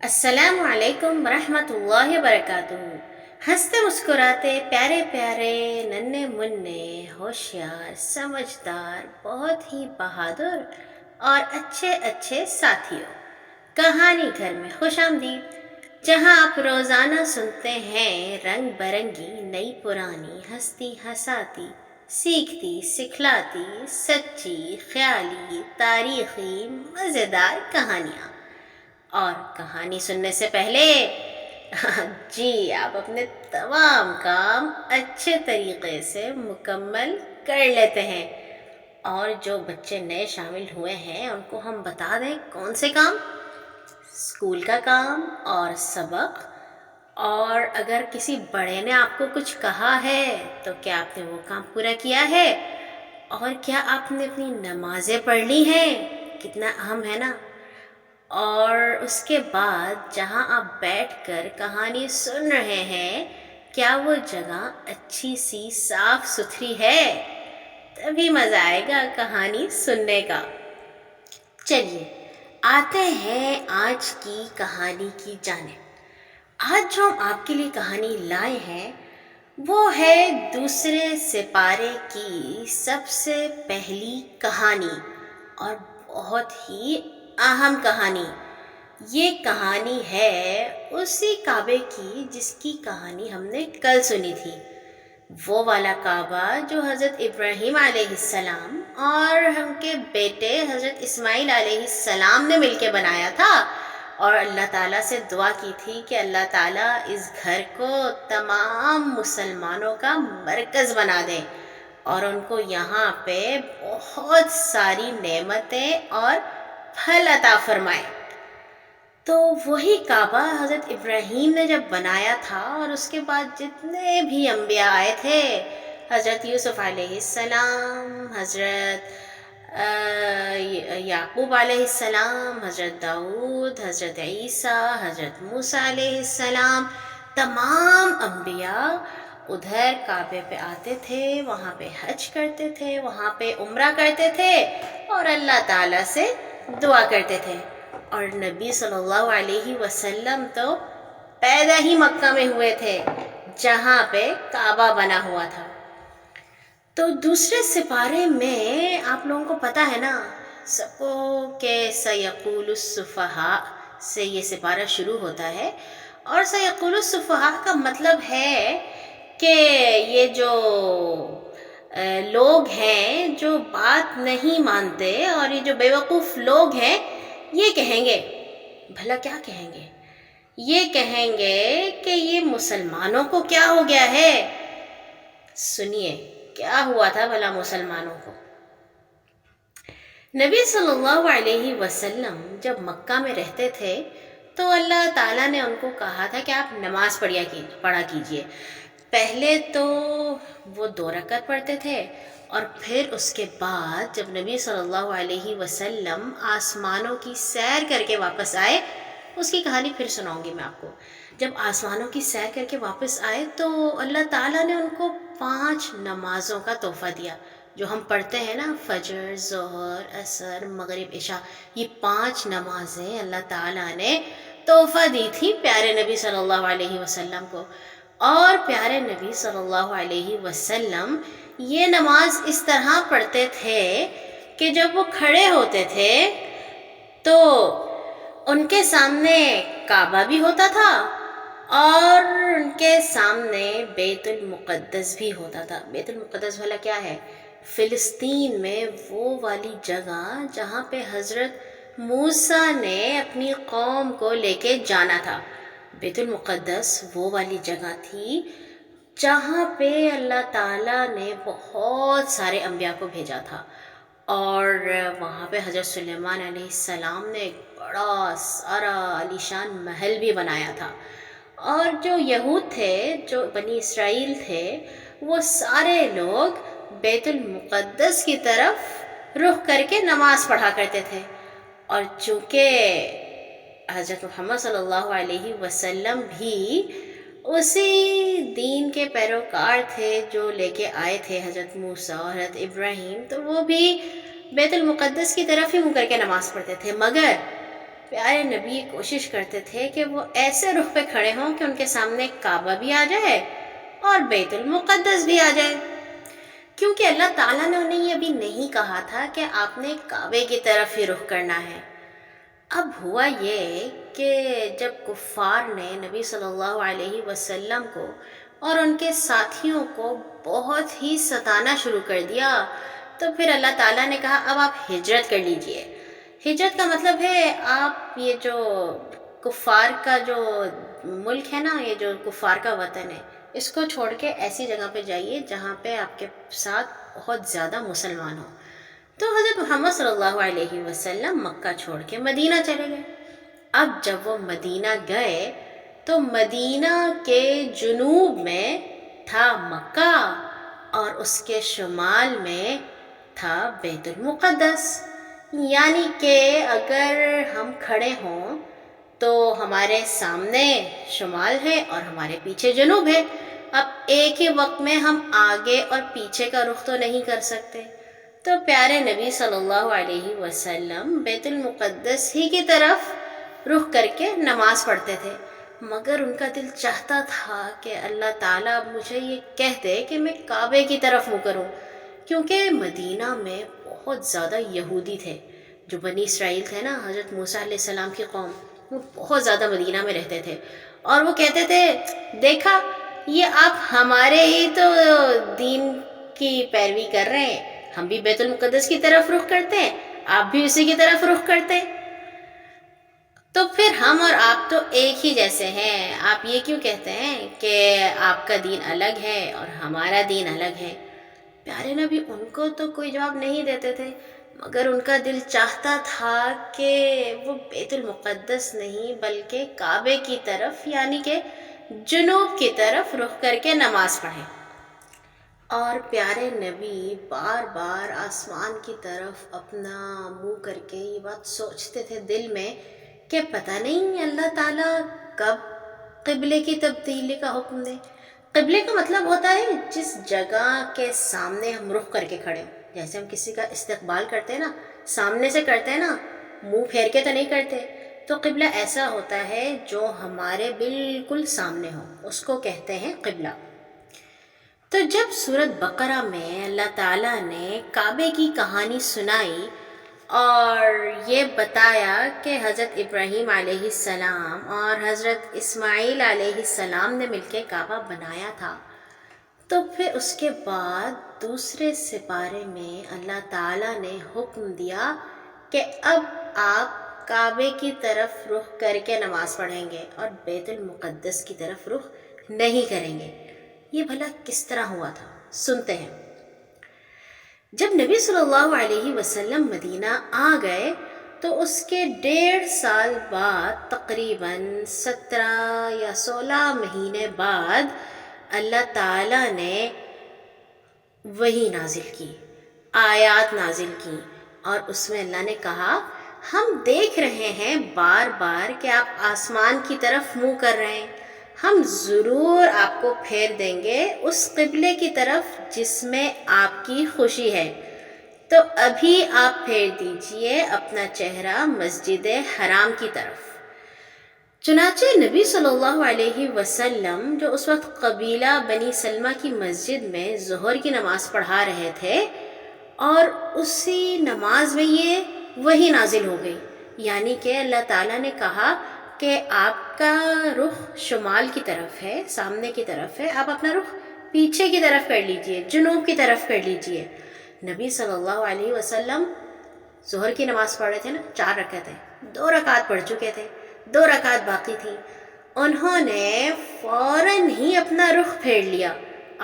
السلام علیکم ورحمۃ اللہ وبرکاتہ۔ ہنستے مسکراتے پیارے پیارے ننھے منھے ہوشیار سمجھدار بہت ہی بہادر اور اچھے اچھے ساتھیوں، کہانی گھر میں خوش آمدید، جہاں آپ روزانہ سنتے ہیں رنگ برنگی نئی پرانی ہستی ہساتی سیکھتی سکھلاتی سچی خیالی تاریخی مزیدار کہانیاں۔ اور کہانی سننے سے پہلے جی آپ اپنے تمام کام اچھے طریقے سے مکمل کر لیتے ہیں، اور جو بچے نئے شامل ہوئے ہیں ان کو ہم بتا دیں کون سے کام، اسکول کا کام اور سبق، اور اگر کسی بڑے نے آپ کو کچھ کہا ہے تو کیا آپ نے وہ کام پورا کیا ہے، اور کیا آپ نے اپنی نمازیں پڑھ لی ہیں، کتنا اہم ہے نا۔ اور اس کے بعد جہاں آپ بیٹھ کر کہانی سن رہے ہیں کیا وہ جگہ اچھی سی صاف ستھری ہے، تبھی مزہ آئے گا کہانی سننے کا۔ چلیے آتے ہیں آج کی کہانی کی جانب۔ آج جو ہم آپ کے لیے کہانی لائے ہیں وہ ہے دوسرے سپارے کی سب سے پہلی کہانی، اور بہت ہی اہم کہانی۔ یہ کہانی ہے اسی کعبے کی جس کی کہانی ہم نے کل سنی تھی، وہ والا کعبہ جو حضرت ابراہیم علیہ السلام اور ہم کے بیٹے حضرت اسماعیل علیہ السلام نے مل کے بنایا تھا، اور اللہ تعالیٰ سے دعا کی تھی کہ اللہ تعالیٰ اس گھر کو تمام مسلمانوں کا مرکز بنا دے اور ان کو یہاں پہ بہت ساری نعمتیں اور پھل عطا فرمائے۔ تو وہی کعبہ حضرت ابراہیم نے جب بنایا تھا، اور اس کے بعد جتنے بھی انبیاء آئے تھے، حضرت یوسف علیہ السلام، حضرت یعقوب علیہ السلام، حضرت داؤد، حضرت عیسیٰ، حضرت موسیٰ علیہ السلام، تمام انبیاء ادھر کعبے پہ آتے تھے، وہاں پہ حج کرتے تھے، وہاں پہ عمرہ کرتے تھے اور اللہ تعالیٰ سے دعا کرتے تھے۔ اور نبی صلی اللہ علیہ وسلم تو پیدا ہی مکہ میں ہوئے تھے جہاں پہ کعبہ بنا ہوا تھا۔ تو دوسرے سپارے میں آپ لوگوں کو پتہ ہے نا سب کو کہ سیقول السفہاء سے یہ سپارہ شروع ہوتا ہے، اور سیقول السفہاء کا مطلب ہے کہ یہ جو لوگ ہیں جو بات نہیں مانتے اور یہ جو بیوقوف لوگ ہیں یہ کہیں گے، بھلا کیا کہیں گے؟ یہ کہیں گے کہ یہ مسلمانوں کو کیا ہو گیا ہے۔ سنیے کیا ہوا تھا بھلا مسلمانوں کو۔ نبی صلی اللہ علیہ وسلم جب مکہ میں رہتے تھے تو اللہ تعالیٰ نے ان کو کہا تھا کہ آپ نماز پڑھا کیجئے۔ پہلے تو وہ 2 رکعت پڑھتے تھے، اور پھر اس کے بعد جب نبی صلی اللہ علیہ وسلم آسمانوں کی سیر کر کے واپس آئے، اس کی کہانی پھر سناؤں گی میں آپ کو۔ جب آسمانوں کی سیر کر کے واپس آئے تو اللہ تعالیٰ نے ان کو 5 نمازوں کا تحفہ دیا، جو ہم پڑھتے ہیں نا، فجر، ظہر، عصر، مغرب، عشاء، یہ 5 نمازیں اللہ تعالیٰ نے تحفہ دی تھی پیارے نبی صلی اللہ علیہ وسلم کو۔ اور پیارے نبی صلی اللہ علیہ وسلم یہ نماز اس طرح پڑھتے تھے کہ جب وہ کھڑے ہوتے تھے تو ان کے سامنے کعبہ بھی ہوتا تھا اور ان کے سامنے بیت المقدس بھی ہوتا تھا۔ بیت المقدس بھلا کیا ہے؟ فلسطین میں وہ والی جگہ جہاں پہ حضرت موسیٰ نے اپنی قوم کو لے کے جانا تھا۔ بیت المقدس وہ والی جگہ تھی جہاں پہ اللہ تعالیٰ نے بہت سارے انبیاء کو بھیجا تھا، اور وہاں پہ حضرت سلیمان علیہ السلام نے ایک بڑا سارا عالیشان محل بھی بنایا تھا، اور جو یہود تھے، جو بنی اسرائیل تھے، وہ سارے لوگ بیت المقدس کی طرف رخ کر کے نماز پڑھا کرتے تھے۔ اور چونکہ حضرت محمد صلی اللہ علیہ وسلم بھی اسی دین کے پیروکار تھے جو لے کے آئے تھے حضرت موسیٰ اور حضرت ابراہیم، تو وہ بھی بیت المقدس کی طرف ہی منہ کر کے نماز پڑھتے تھے۔ مگر پیارے نبی کوشش کرتے تھے کہ وہ ایسے رخ پہ کھڑے ہوں کہ ان کے سامنے کعبہ بھی آ جائے اور بیت المقدس بھی آ جائے، کیونکہ اللہ تعالیٰ نے انہیں یہ ابھی نہیں کہا تھا کہ آپ نے کعبے کی طرف ہی رخ کرنا ہے۔ اب ہوا یہ کہ جب کفار نے نبی صلی اللہ علیہ وسلم کو اور ان کے ساتھیوں کو بہت ہی ستانا شروع کر دیا، تو پھر اللہ تعالیٰ نے کہا اب آپ ہجرت کر لیجئے۔ ہجرت کا مطلب ہے آپ یہ جو کفار کا جو ملک ہے نا، یہ جو کفار کا وطن ہے، اس کو چھوڑ کے ایسی جگہ پہ جائیے جہاں پہ آپ کے ساتھ بہت زیادہ مسلمان ہوں۔ تو حضرت محمد صلی اللہ علیہ وسلم مکہ چھوڑ کے مدینہ چلے گئے۔ اب جب وہ مدینہ گئے تو مدینہ کے جنوب میں تھا مکہ اور اس کے شمال میں تھا بیت المقدس، یعنی کہ اگر ہم کھڑے ہوں تو ہمارے سامنے شمال ہے اور ہمارے پیچھے جنوب ہے۔ اب ایک ہی وقت میں ہم آگے اور پیچھے کا رخ تو نہیں کر سکتے، تو پیارے نبی صلی اللہ علیہ وسلم بیت المقدس ہی کی طرف رخ کر کے نماز پڑھتے تھے، مگر ان کا دل چاہتا تھا کہ اللہ تعالیٰ اب مجھے یہ کہہ دے کہ میں کعبے کی طرف منہ کروں، کیونکہ مدینہ میں بہت زیادہ یہودی تھے، جو بنی اسرائیل تھے نا، حضرت موسیٰ علیہ السلام کی قوم، وہ بہت زیادہ مدینہ میں رہتے تھے، اور وہ کہتے تھے دیکھا یہ آپ ہمارے ہی تو دین کی پیروی کر رہے ہیں، ہم بھی بیت المقدس کی طرف رخ کرتے ہیں، آپ بھی اسی کی طرف رخ کرتے ہیں، تو پھر ہم اور آپ تو ایک ہی جیسے ہیں، آپ یہ کیوں کہتے ہیں کہ آپ کا دین الگ ہے اور ہمارا دین الگ ہے۔ پیارے نبی ان کو تو کوئی جواب نہیں دیتے تھے، مگر ان کا دل چاہتا تھا کہ وہ بیت المقدس نہیں بلکہ کعبے کی طرف یعنی کہ جنوب کی طرف رخ کر کے نماز پڑھیں، اور پیارے نبی بار بار آسمان کی طرف اپنا منہ کر کے یہ بات سوچتے تھے دل میں کہ پتہ نہیں اللہ تعالیٰ کب قبلے کی تبدیلی کا حکم دے۔ قبلے کا مطلب ہوتا ہے جس جگہ کے سامنے ہم رخ کر کے کھڑے ہوں، جیسے ہم کسی کا استقبال کرتے ہیں نا، سامنے سے کرتے ہیں نا، منہ پھیر کے تو نہیں کرتے، تو قبلہ ایسا ہوتا ہے جو ہمارے بالکل سامنے ہو، اس کو کہتے ہیں قبلہ۔ تو جب سورۃ بقرہ میں اللہ تعالیٰ نے کعبے کی کہانی سنائی اور یہ بتایا کہ حضرت ابراہیم علیہ السلام اور حضرت اسماعیل علیہ السلام نے مل کے کعبہ بنایا تھا، تو پھر اس کے بعد دوسرے سپارے میں اللہ تعالیٰ نے حکم دیا کہ اب آپ کعبے کی طرف رخ کر کے نماز پڑھیں گے اور بیت المقدس کی طرف رخ نہیں کریں گے۔ یہ بھلا کس طرح ہوا تھا، سنتے ہیں۔ جب نبی صلی اللہ علیہ وسلم مدینہ آ گئے تو اس کے 1.5 سال بعد، تقریباً 17 یا 16 مہینے بعد، اللہ تعالیٰ نے وحی نازل کی، آیات نازل کی، اور اس میں اللہ نے کہا ہم دیکھ رہے ہیں بار بار کہ آپ آسمان کی طرف منہ کر رہے ہیں، ہم ضرور آپ کو پھیر دیں گے اس قبلے کی طرف جس میں آپ کی خوشی ہے، تو ابھی آپ پھیر دیجئے اپنا چہرہ مسجد حرام کی طرف۔ چنانچہ نبی صلی اللہ علیہ وسلم جو اس وقت قبیلہ بنی سلمہ کی مسجد میں ظہر کی نماز پڑھا رہے تھے، اور اسی نماز میں یہ وحی نازل ہو گئی، یعنی کہ اللہ تعالیٰ نے کہا کہ آپ کا رخ شمال کی طرف ہے، سامنے کی طرف ہے، آپ اپنا رخ پیچھے کی طرف کر لیجئے، جنوب کی طرف کر لیجئے۔ نبی صلی اللہ علیہ وسلم ظہر کی نماز پڑھ رہے تھے نا، 4 رکعتیں، 2 رکعت پڑھ چکے تھے، 2 رکعت باقی تھی، انہوں نے فوراً ہی اپنا رخ پھیر لیا،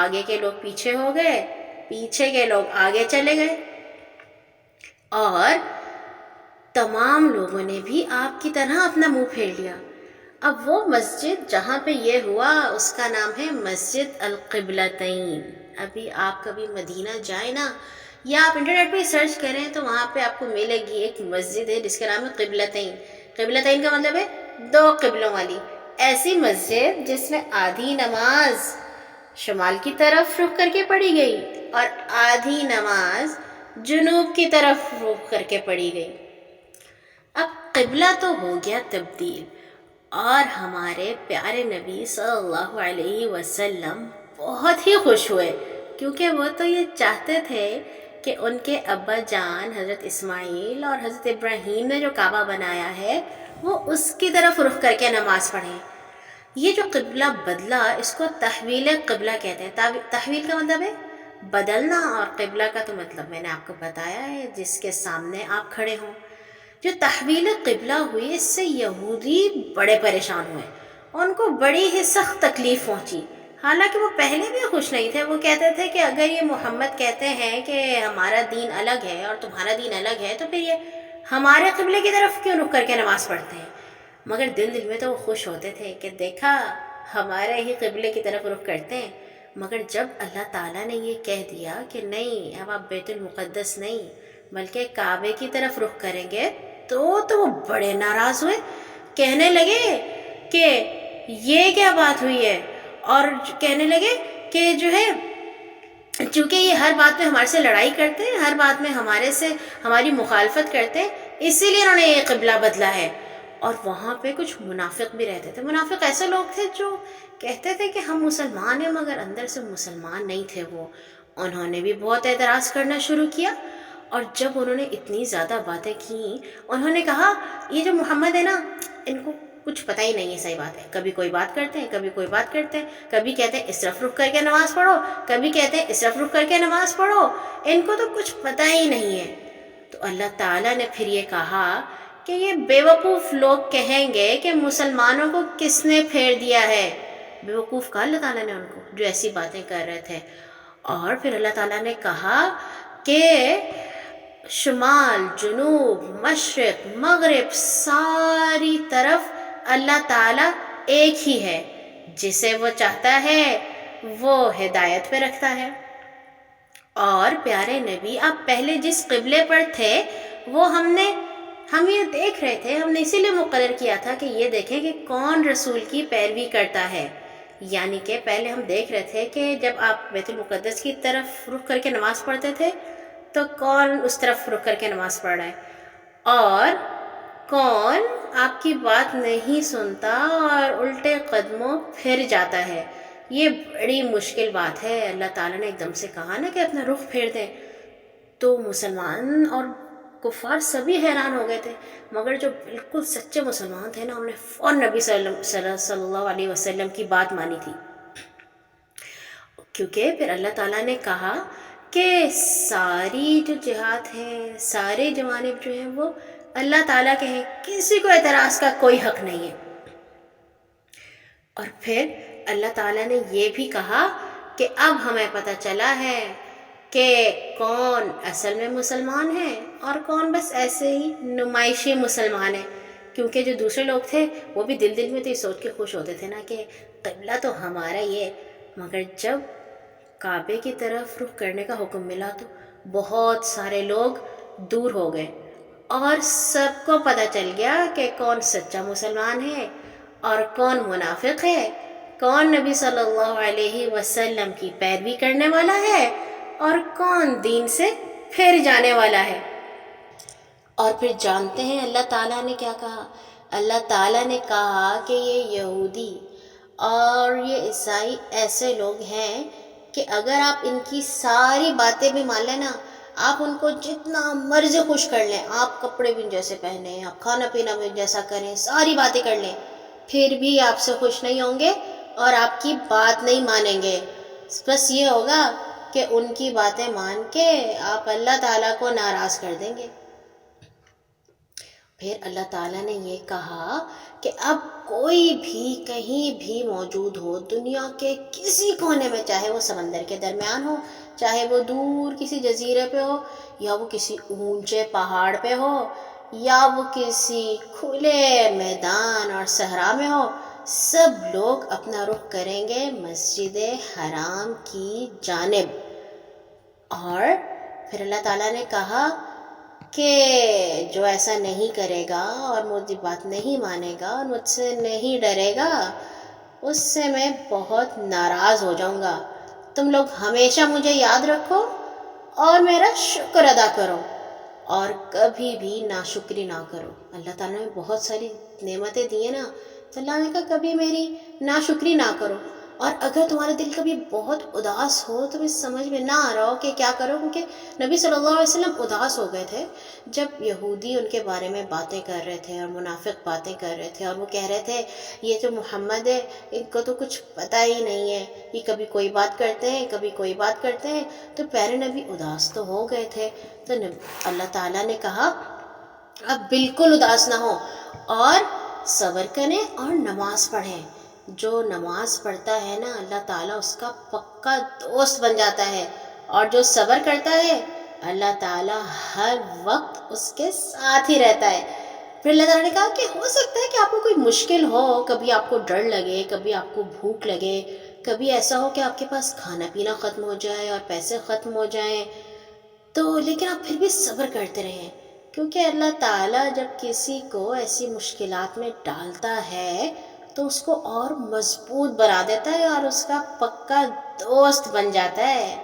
آگے کے لوگ پیچھے ہو گئے، پیچھے کے لوگ آگے چلے گئے، اور تمام لوگوں نے بھی آپ کی طرح اپنا منہ پھیر لیا۔ اب وہ مسجد جہاں پہ یہ ہوا اس کا نام ہے مسجد القبلتین۔ ابھی آپ کبھی مدینہ جائیں نا، یا آپ انٹرنیٹ پہ سرچ کریں تو وہاں پہ آپ کو ملے گی ایک مسجد ہے جس کا نام ہے قبلتین۔ قبلتین کا مطلب ہے 2 قبلوں والی، ایسی مسجد جس میں آدھی نماز شمال کی طرف رخ کر کے پڑھی گئی اور آدھی نماز جنوب کی طرف رخ کر کے پڑھی گئی۔ اب قبلہ تو ہو گیا تبدیل، اور ہمارے پیارے نبی صلی اللہ علیہ وسلم بہت ہی خوش ہوئے، کیونکہ وہ تو یہ چاہتے تھے کہ ان کے ابا جان حضرت اسماعیل اور حضرت ابراہیم نے جو کعبہ بنایا ہے وہ اس کی طرف رخ کر کے نماز پڑھیں۔ یہ جو قبلہ بدلا اس کو تحویل قبلہ کہتے ہیں۔ تحویل کا مطلب ہے بدلنا، اور قبلہ کا تو مطلب میں نے آپ کو بتایا ہے، جس کے سامنے آپ کھڑے ہوں۔ جو تحویل قبلہ ہوئی اس سے یہودی بڑے پریشان ہوئے، ان کو بڑی ہی سخت تکلیف پہنچی، حالانکہ وہ پہلے بھی خوش نہیں تھے۔ وہ کہتے تھے کہ اگر یہ محمد کہتے ہیں کہ ہمارا دین الگ ہے اور تمہارا دین الگ ہے، تو پھر یہ ہمارے قبلے کی طرف کیوں رخ کر کے نماز پڑھتے ہیں؟ مگر دل دل میں تو وہ خوش ہوتے تھے کہ دیکھا ہمارے ہی قبلے کی طرف رخ کرتے ہیں۔ مگر جب اللہ تعالیٰ نے یہ کہہ دیا کہ نہیں، اب آپ بیت المقدس نہیں بلکہ کعبے کی طرف رخ کریں گے، تو وہ بڑے ناراض ہوئے، کہنے لگے کہ یہ کیا بات ہوئی ہے، اور کہنے لگے کہ جو ہے چونکہ یہ ہر بات میں ہمارے سے لڑائی کرتے ہیں، ہر بات میں ہماری مخالفت کرتے ہیں، اسی لیے انہوں نے یہ قبلہ بدلا ہے۔ اور وہاں پہ کچھ منافق بھی رہتے تھے۔ منافق ایسے لوگ تھے جو کہتے تھے کہ ہم مسلمان ہیں، مگر اندر سے مسلمان نہیں تھے وہ۔ انہوں نے بھی بہت اعتراض کرنا شروع کیا، اور جب انہوں نے اتنی زیادہ باتیں کیں، انہوں نے کہا یہ جو محمد ہے نا، ان کو کچھ پتہ ہی نہیں ہے، صحیح بات ہے، کبھی کوئی بات کرتے ہیں، کبھی کوئی بات کرتے ہیں، کبھی کہتے ہیں اس طرف رخ کر کے نماز پڑھو، کبھی کہتے ہیں اس طرف رخ کر کے نماز پڑھو، ان کو تو کچھ پتہ ہی نہیں ہے۔ تو اللہ تعالیٰ نے پھر یہ کہا کہ یہ بیوقوف لوگ کہیں گے کہ مسلمانوں کو کس نے پھیر دیا ہے۔ بیوقوف کہا اللہ تعالیٰ نے ان کو جو ایسی باتیں کر رہے تھے۔ اور پھر اللہ تعالیٰ نے کہا کہ شمال، جنوب، مشرق، مغرب، ساری طرف اللہ تعالیٰ ایک ہی ہے، جسے وہ چاہتا ہے وہ ہدایت پہ رکھتا ہے۔ اور پیارے نبی، آپ پہلے جس قبلے پر تھے وہ ہم یہ دیکھ رہے تھے، ہم نے اسی لیے مقرر کیا تھا کہ یہ دیکھیں کہ کون رسول کی پیروی کرتا ہے۔ یعنی کہ پہلے ہم دیکھ رہے تھے کہ جب آپ بیت المقدس کی طرف رخ کر کے نماز پڑھتے تھے تو کون اس طرف رخ کر کے نماز پڑھ رہا ہے، اور کون آپ کی بات نہیں سنتا اور الٹے قدموں پھر جاتا ہے۔ یہ بڑی مشکل بات ہے۔ اللہ تعالیٰ نے ایک دم سے کہا نا کہ اپنا رخ پھیر دیں، تو مسلمان اور کفار سبھی حیران ہو گئے تھے، مگر جو بالکل سچے مسلمان تھے نا، انہوں نے فوراً نبی صلی اللہ علیہ وسلم کی بات مانی تھی، کیونکہ پھر اللہ تعالیٰ نے کہا کہ ساری جو جہات ہیں، سارے جوانب جو ہیں وہ اللہ تعالیٰ کے ہیں، کسی کو اعتراض کا کوئی حق نہیں ہے۔ اور پھر اللہ تعالیٰ نے یہ بھی کہا کہ اب ہمیں پتہ چلا ہے کہ کون اصل میں مسلمان ہے اور کون بس ایسے ہی نمائشی مسلمان ہے، کیونکہ جو دوسرے لوگ تھے وہ بھی دل دل میں تو یہ سوچ کے خوش ہوتے تھے نا کہ قبلہ تو ہمارا ہی ہے، مگر جب کعبے کی طرف رخ کرنے کا حکم ملا تو بہت سارے لوگ دور ہو گئے، اور سب کو پتہ چل گیا کہ کون سچا مسلمان ہے اور کون منافق ہے، کون نبی صلی اللہ علیہ وسلم کی پیروی کرنے والا ہے اور کون دین سے پھر جانے والا ہے۔ اور پھر جانتے ہیں اللہ تعالیٰ نے کیا کہا؟ اللہ تعالیٰ نے کہا کہ یہ یہودی اور یہ عیسائی ایسے لوگ ہیں کہ اگر آپ ان کی ساری باتیں بھی مان لیں نا، آپ ان کو جتنا مرضی خوش کر لیں، آپ کپڑے بھی جیسے پہنیں، آپ کھانا پینا بھی جیسا کریں، ساری باتیں کر لیں، پھر بھی آپ سے خوش نہیں ہوں گے اور آپ کی بات نہیں مانیں گے۔ بس یہ ہوگا کہ ان کی باتیں مان کے آپ اللہ تعالیٰ کو ناراض کر دیں گے۔ پھر اللہ تعالیٰ نے یہ کہا کہ اب کوئی بھی کہیں بھی موجود ہو، دنیا کے کسی کونے میں، چاہے وہ سمندر کے درمیان ہو، چاہے وہ دور کسی جزیرے پہ ہو، یا وہ کسی اونچے پہاڑ پہ ہو، یا وہ کسی کھلے میدان اور صحرا میں ہو، سب لوگ اپنا رخ کریں گے مسجد حرام کی جانب۔ اور پھر اللہ تعالیٰ نے کہا کہ جو ایسا نہیں کرے گا اور مجھے بات نہیں مانے گا اور مجھ سے نہیں ڈرے گا، اس سے میں بہت ناراض ہو جاؤں گا۔ تم لوگ ہمیشہ مجھے یاد رکھو اور میرا شکر ادا کرو، اور کبھی بھی ناشکری نہ کرو۔ اللہ تعالیٰ نے بہت ساری نعمتیں دی ہیں نا، تو اللہ نے کہا کبھی میری ناشکری نہ کرو۔ اور اگر تمہارا دل کبھی بہت اداس ہو، تمہیں سمجھ میں نہ آ رہا ہو کہ کیا کرو، کیونکہ نبی صلی اللہ علیہ وسلم اداس ہو گئے تھے جب یہودی ان کے بارے میں باتیں کر رہے تھے اور منافق باتیں کر رہے تھے، اور وہ کہہ رہے تھے یہ جو محمد ہے ان کو تو کچھ پتہ ہی نہیں ہے، یہ کبھی کوئی بات کرتے ہیں کبھی کوئی بات کرتے ہیں۔ تو پیارے نبی اداس تو ہو گئے تھے، تو اللہ تعالیٰ نے کہا اب بالکل اداس نہ ہو اور صبر کریں اور نماز پڑھیں۔ جو نماز پڑھتا ہے نا، اللہ تعالیٰ اس کا پکا دوست بن جاتا ہے، اور جو صبر کرتا ہے اللہ تعالیٰ ہر وقت اس کے ساتھ ہی رہتا ہے۔ پھر اللہ تعالیٰ نے کہا کہ ہو سکتا ہے کہ آپ کو کوئی مشکل ہو، کبھی آپ کو ڈر لگے، کبھی آپ کو بھوک لگے، کبھی ایسا ہو کہ آپ کے پاس کھانا پینا ختم ہو جائے اور پیسے ختم ہو جائیں، تو لیکن آپ پھر بھی صبر کرتے رہیں، کیونکہ اللہ تعالیٰ جب کسی کو ایسی مشکلات میں ڈالتا ہے تو اس کو اور مضبوط بنا دیتا ہے اور اس کا پکا دوست بن جاتا ہے۔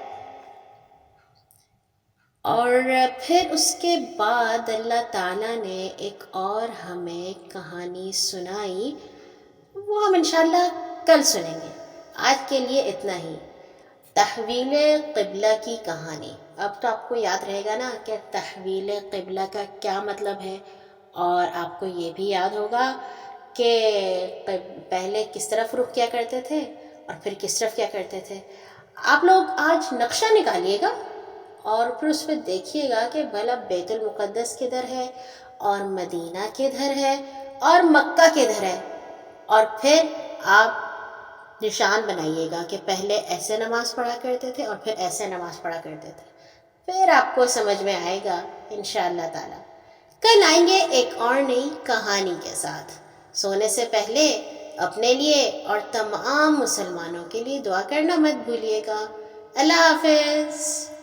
اور پھر اس کے بعد اللہ تعالیٰ نے ایک اور ہمیں کہانی سنائی، وہ ہم انشاءاللہ کل سنیں گے۔ آج کے لیے اتنا ہی۔ تحویل قبلہ کی کہانی۔ اب تو آپ کو یاد رہے گا نا کہ تحویل قبلہ کا کیا مطلب ہے، اور آپ کو یہ بھی یاد ہوگا کہ پہلے کس طرف رخ کیا کرتے تھے اور پھر کس طرف کیا کرتے تھے۔ آپ لوگ آج نقشہ نکالیے گا اور پھر اس پہ دیکھیے گا کہ بھلا بیت المقدس کدھر ہے اور مدینہ کدھر ہے اور مکہ کدھر ہے، اور پھر آپ نشان بنائیے گا کہ پہلے ایسے نماز پڑھا کرتے تھے اور پھر ایسے نماز پڑھا کرتے تھے، پھر آپ کو سمجھ میں آئے گا انشاءاللہ تعالی۔ کل آئیں گے ایک اور نئی کہانی کے ساتھ۔ سونے سے پہلے اپنے لیے اور تمام مسلمانوں کے لیے دعا کرنا مت بھولیے گا۔ اللہ حافظ۔